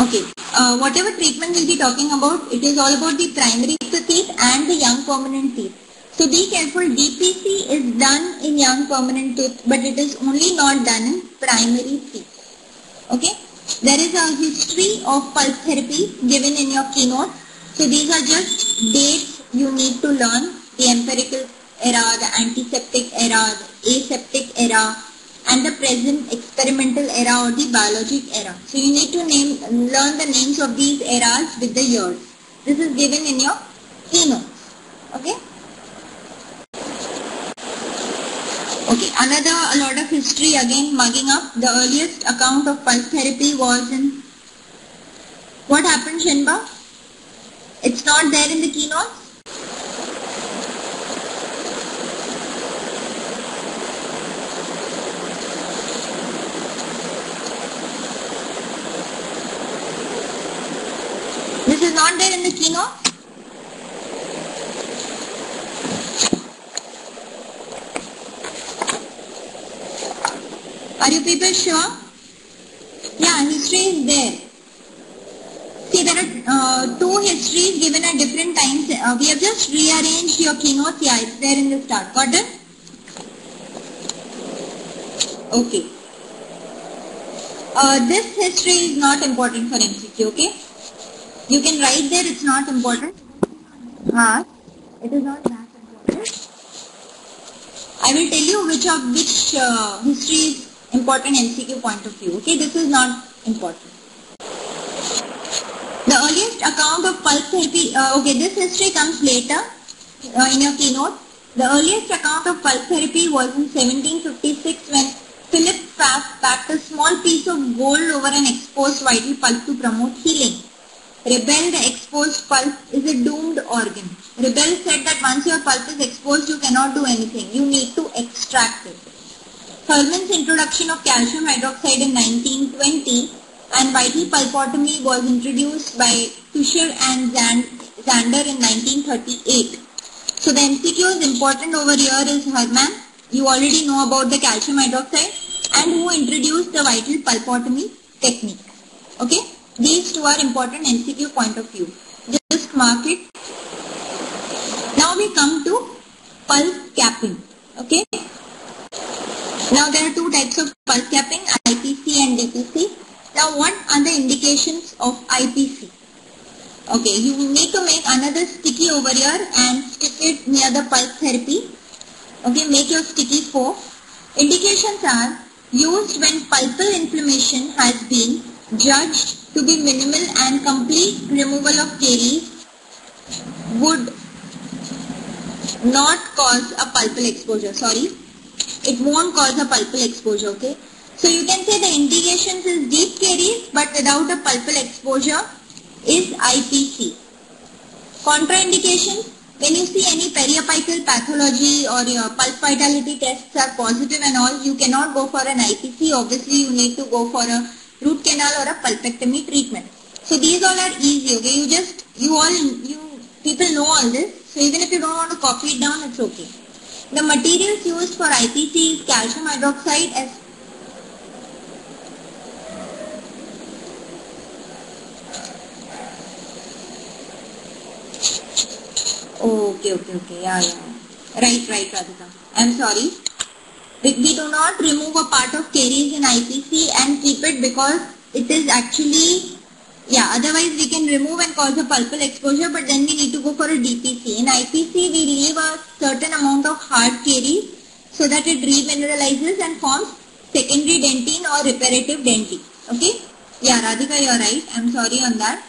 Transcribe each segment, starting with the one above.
Okay. Whatever treatment we'll be talking about, it is all about the primary teeth and the young permanent teeth. So be careful, DPC is done in young permanent tooth, but it is only not done in primary teeth. Okay. There is a history of pulse therapy given in your keynote. So these are just dates you need to learn: the empirical era, the antiseptic era, the aseptic era, and the present experimental era or the biologic era. So you need to learn the names of these eras with the years. This is given in your keynotes. Okay. Okay, a lot of history again mugging up. The earliest account of pulse therapy was in, what happened, Shenba? It's not there in the keynotes? This is not there in the keynote? Are you people sure? Yeah, history is there. See, there are two histories given at different times. We have just rearranged your keynotes. Yeah, it's there in the start. Got it? Okay. This history is not important for MCQ, okay? You can write there, it's not important. It is not that important. I will tell you which history is important MCQ point of view. Okay, this is not important. The earliest account of pulse therapy, okay, this history comes later in your keynote. The earliest account of pulse therapy was in 1756 when Philip Pfaff packed a small piece of gold over an exposed vital pulp to promote healing. Rebel, the exposed pulp, is a doomed organ. Rebel said that once your pulp is exposed, you cannot do anything. You need to extract it. Herman's introduction of calcium hydroxide in 1920 and vital pulpotomy was introduced by Tuscher and Zander in 1938. So the MCQ is important over here is Herman. You already know about the calcium hydroxide and who introduced the vital pulpotomy technique. Okay. These two are important MCQ point of view. Just mark it. Now we come to pulse capping. Okay. Now there are two types of pulse capping, IPC and DPC. Now what are the indications of IPC? Okay, you need to make another sticky over here and stick it near the pulse therapy. Okay, make your sticky 4. Indications are used when pulpal inflammation has been judged to be minimal and complete removal of caries would not cause a pulpal exposure. Sorry, it won't cause a pulpal exposure. Okay, so you can say the indications is deep caries but without a pulpal exposure is IPC. Contraindications: when you see any periapical pathology or your pulse vitality tests are positive and all, you cannot go for an IPC. Obviously, you need to go for a root canal or a pulpectomy treatment. So these all are easy, okay? You people know all this. So even if you don't want to copy it down, it's okay. The materials used for IPC is calcium hydroxide as okay. Yeah. Right, Radhika. I'm sorry. We do not remove a part of caries in IPC and keep it because it is actually, otherwise we can remove and cause a pulpal exposure, but then we need to go for a DPC. In IPC, we leave a certain amount of hard caries so that it remineralizes and forms secondary dentine or reparative dentine. Okay? Yeah, Radhika, you're right. I'm sorry on that.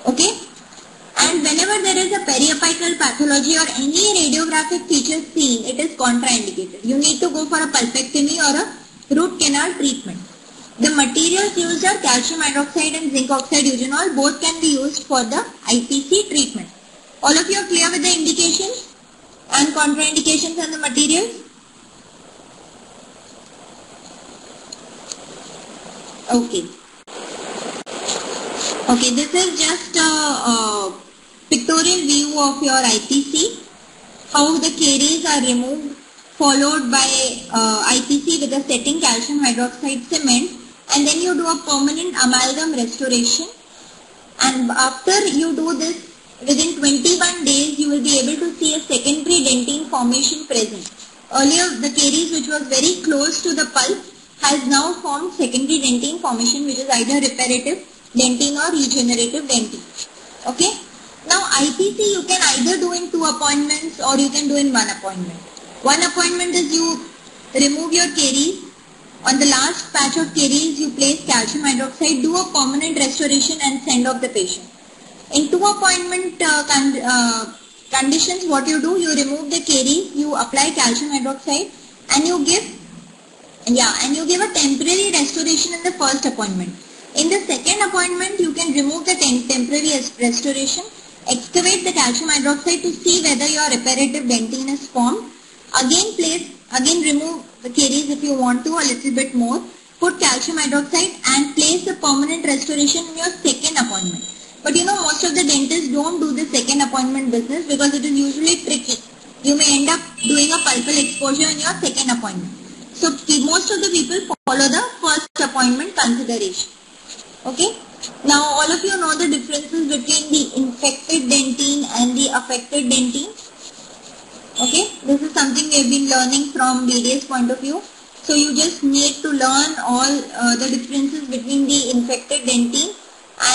Okay? And whenever there is a periapical pathology or any radiographic features seen, it is contraindicated. You need to go for a pulpectomy or a root canal treatment. The materials used are calcium hydroxide and zinc oxide eugenol. Both can be used for the IPC treatment. All of you are clear with the indications and contraindications and the materials? Okay. Okay, this is just a pictorial view of your IPC, how the caries are removed, followed by IPC with a setting calcium hydroxide cement and then you do a permanent amalgam restoration. And after you do this, within 21 days, you will be able to see a secondary dentine formation present. Earlier, the caries which was very close to the pulp has now formed secondary dentine formation, which is either reparative dentine or regenerative dentine. Okay. Now, IPC you can either do in 2 appointments or you can do in 1 appointment. 1 appointment is you remove your caries. On the last patch of caries, you place calcium hydroxide, do a permanent restoration and send off the patient. In 2 appointment conditions, what you do, you remove the caries, you apply calcium hydroxide and you give a temporary restoration in the first appointment. In the second appointment, you can remove the temporary restoration, excavate the calcium hydroxide to see whether your reparative dentine is formed. Again remove the caries if you want to a little bit more. Put calcium hydroxide and place the permanent restoration in your second appointment. But you know, most of the dentists don't do the second appointment business because it is usually tricky. You may end up doing a pulpal exposure in your second appointment. So most of the people follow the first appointment consideration. Okay. Now all of you know the differences between the infected dentine and the affected dentine. Okay, this is something we have been learning from BDS point of view. So you just need to learn all the differences between the infected dentine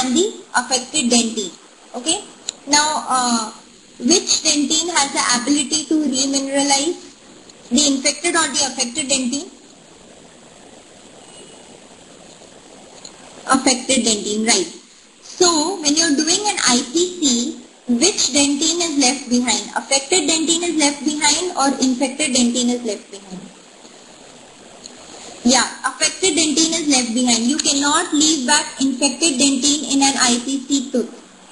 and the affected dentine. Okay. Now, which dentine has the ability to remineralize? The infected or the affected dentine? Affected dentine, right. So when you are doing an IPC, which dentine is left behind? Affected dentine is left behind or infected dentine is left behind? Yeah, affected dentine is left behind. You cannot leave back infected dentine in an IPC tooth.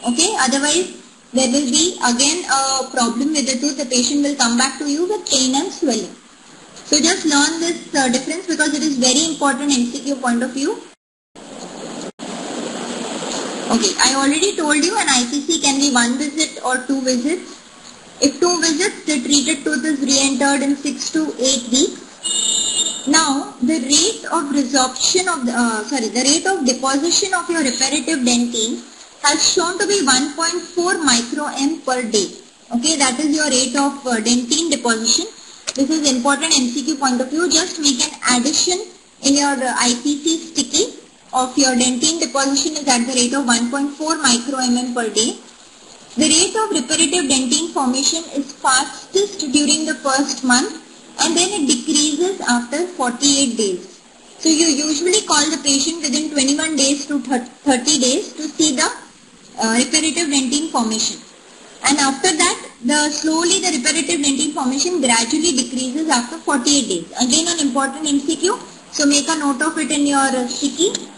Okay, otherwise there will be again a problem with the tooth. The patient will come back to you with pain and swelling. So just learn this difference because it is very important MCQ point of view. Okay, I already told you an IPC can be 1 visit or 2 visits. If 2 visits, the treated tooth is re-entered in 6 to 8 weeks. Now, the rate of resorption of the rate of deposition of your reparative dentine has shown to be 1.4 micro-m per day. Okay, that is your rate of dentine deposition. This is important MCQ point of view. Just make an addition in your IPC sticky of your dentine deposition is at the rate of 1.4 micro-mm per day. The rate of reparative dentine formation is fastest during the first month and then it decreases after 48 days. So you usually call the patient within 21 days to 30 days to see the reparative dentine formation. And after that, slowly the reparative dentine formation gradually decreases after 48 days. Again an important MCQ. So make a note of it in your sticky.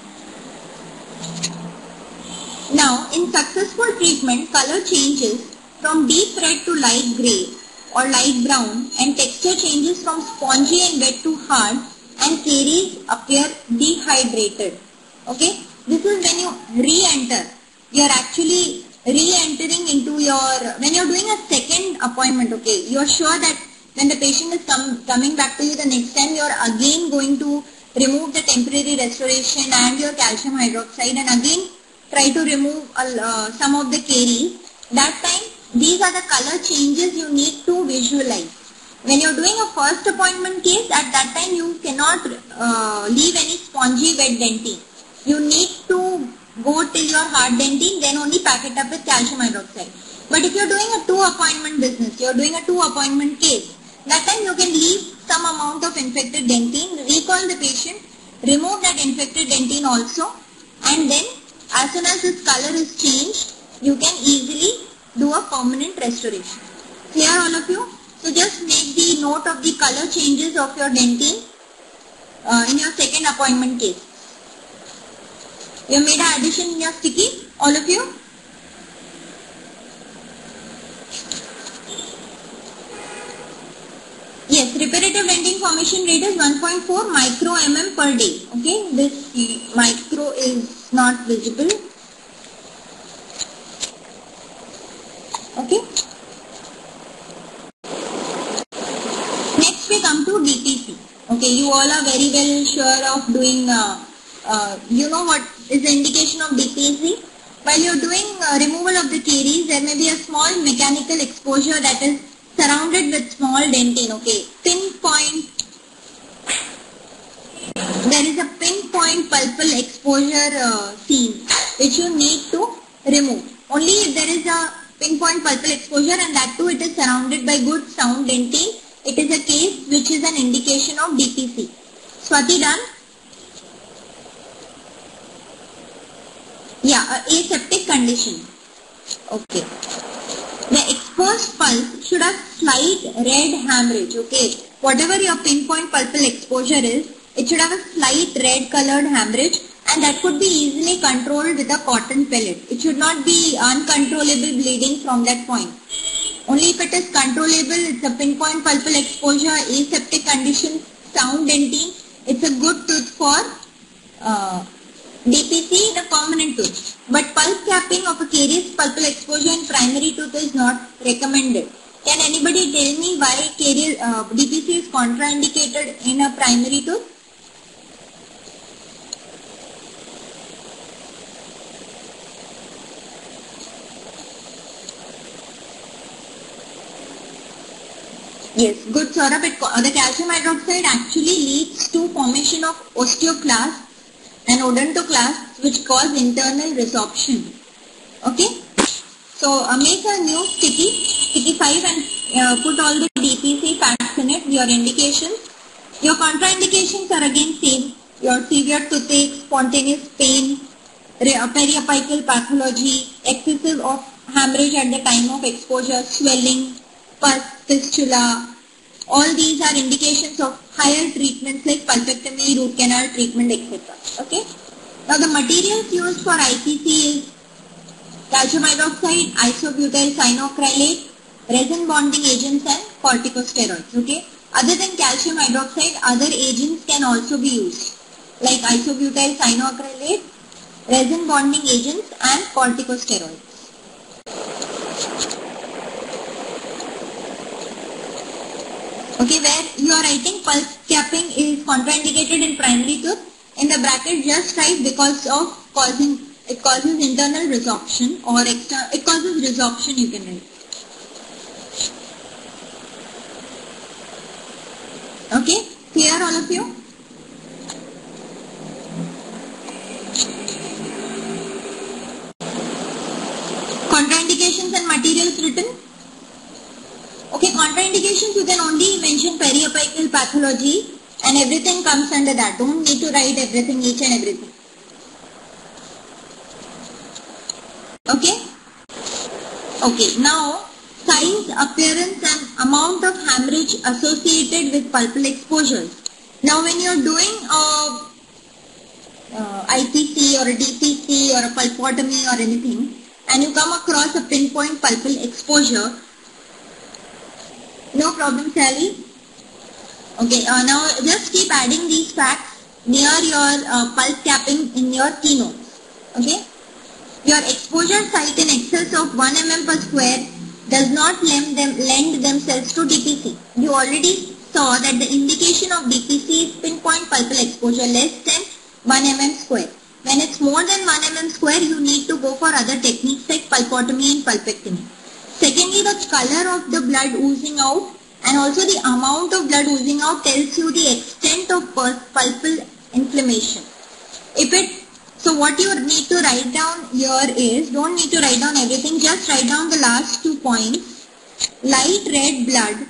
Now, in successful treatment, color changes from deep red to light grey or light brown and texture changes from spongy and wet to hard and caries appear dehydrated. Okay, this is when you re-enter. You are actually re-entering into your, when you are doing a second appointment, okay, you are sure that when the patient is coming back to you the next time, you are again going to remove the temporary restoration and your calcium hydroxide and again try to remove some of the caries. That time, these are the color changes you need to visualize. When you are doing a first appointment case, at that time you cannot leave any spongy wet dentine. You need to go till your hard dentine, then only pack it up with calcium hydroxide. But if you are doing a 2 appointment business, you are doing a 2 appointment case, that time you can leave some amount of infected dentine, recall the patient, remove that infected dentine also, and then as soon as this color is changed, you can easily do a permanent restoration. Clear all of you? So just make the note of the color changes of your dentine in your second appointment case. You made an addition in your sticky, all of you? Yes, reparative dentine formation rate is 1.4 micro-mm per day. Okay, this micro is not visible. Okay. Next we come to DPC. Okay, you all are very well sure of doing you know what is the indication of DPC? While you're doing removal of the caries, there may be a small mechanical exposure that is surrounded with small dentin. Okay, pinpoint. There is a pinpoint pulpal exposure seen, which you need to remove. Only if there is a pinpoint pulpal exposure, and that too it is surrounded by good sound dentin, it is a case which is an indication of DPC. Swati, done? Yeah, aseptic condition. Okay. The exposed pulp should have slight red hemorrhage. Okay. Whatever your pinpoint pulpal exposure is, it should have a slight red colored hemorrhage, and that could be easily controlled with a cotton pellet. It should not be uncontrollable bleeding from that point. Only if it is controllable, it's a pinpoint pulpal exposure, aseptic condition, sound dentin, it's a good tooth for DPC in a permanent tooth. But pulp capping of a carious pulpal exposure in primary tooth is not recommended. Can anybody tell me why DPC is contraindicated in a primary tooth? Yes, good Saurabh. The calcium hydroxide actually leads to formation of osteoclasts and odontoclasts, which cause internal resorption. Okay. So make a new sticky 5, and put all the DPC facts in it, your indications. Your contraindications are again same. Your severe toothache, spontaneous pain, periapical pathology, excessive of hemorrhage at the time of exposure, swelling, pus, fistula. All these are indications of higher treatments like pulpectomy, root canal treatment, etc. Okay. Now the materials used for IPC is calcium hydroxide, isobutyl cyanoacrylate, resin bonding agents, and corticosteroids. Okay. Other than calcium hydroxide, other agents can also be used like isobutyl cyanoacrylate, resin bonding agents, and corticosteroids. Okay, where you are writing pulp capping is contraindicated in primary tooth, in the bracket just write because of it causes internal resorption, or it causes resorption, you can write. Okay, clear all of you? Contraindications and materials written. Okay, contraindications you can only mention periapical pathology, and everything comes under that. Don't need to write everything, each and everything. Okay? Okay, now size, appearance, and amount of hemorrhage associated with pulpal exposures. Now when you are doing IPC or a DPC or a pulpotomy or anything, and you come across a pinpoint pulpal exposure, no problem, Sally. Okay, now just keep adding these facts near your pulp capping in your keynotes. Okay, your exposure site in excess of 1 mm per square does not lend themselves to DPC. You already saw that the indication of DPC is pinpoint pulpal exposure less than 1 mm square. When it's more than 1 mm square, you need to go for other techniques like pulpotomy and pulpectomy. Secondly, the color of the blood oozing out and also the amount of blood oozing out tells you the extent of pulpal inflammation. So what you need to write down here is, don't need to write down everything, just write down the last 2 points. Light red blood,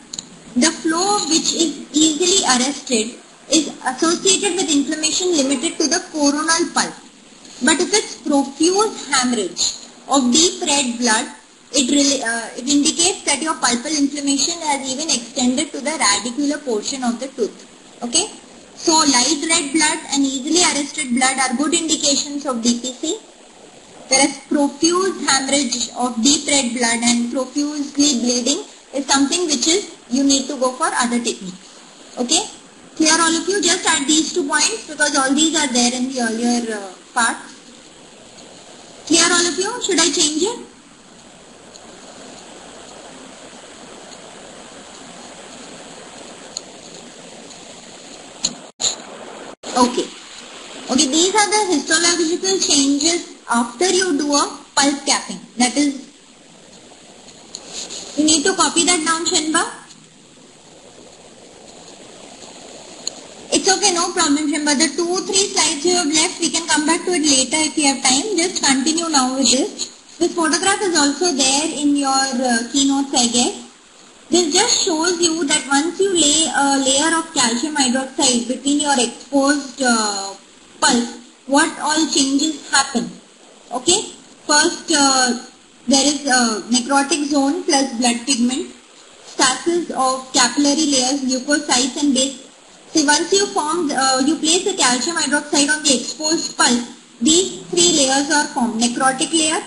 the flow of which is easily arrested, is associated with inflammation limited to the coronal pulp. But if it's profuse hemorrhage of deep red blood, it indicates that your pulpal inflammation has even extended to the radicular portion of the tooth. Okay. So light red blood and easily arrested blood are good indications of DPC. Whereas profuse hemorrhage of deep red blood and profusely bleeding is something which is you need to go for other techniques. Okay. Clear all of you? Just add these 2 points because all these are there in the earlier parts. Clear all of you? Should I change it? Okay. Okay, these are the histological changes after you do a pulse capping. That is, you need to copy that down, Shenba. It's okay, no problem, Shenba. The 2-3 slides you have left, we can come back to it later if you have time. Just continue now with this. This photograph is also there in your keynotes, I guess. This just shows you that once you lay a layer of calcium hydroxide between your exposed pulse, what all changes happen. Okay, first there is a necrotic zone plus blood pigment, stasis of capillary layers, leukocytes and base. See, once you place the calcium hydroxide on the exposed pulse, these three layers are formed: necrotic layer,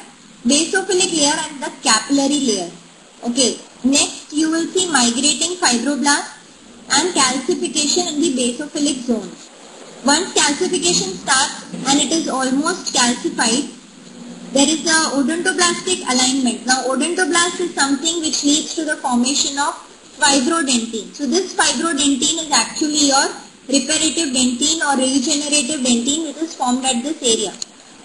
basophilic layer and the capillary layer. Okay. Next, you will see migrating fibroblasts and calcification in the basophilic zone. Once calcification starts and it is almost calcified, there is a odontoblastic alignment. Now, odontoblast is something which leads to the formation of fibrodentine. So, this fibrodentine is actually your reparative dentine or regenerative dentine which is formed at this area.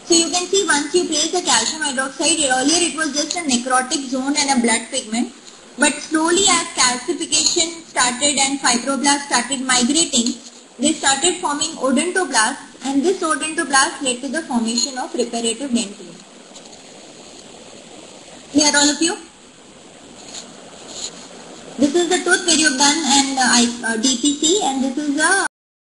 So, you can see once you place the calcium hydroxide, earlier it was just a necrotic zone and a blood pigment. But slowly as calcification started and fibroblasts started migrating, they started forming odontoblasts, and this odontoblast led to the formation of reparative dentine. Clear all of you? This is the tooth where you have done an DPC, and this is a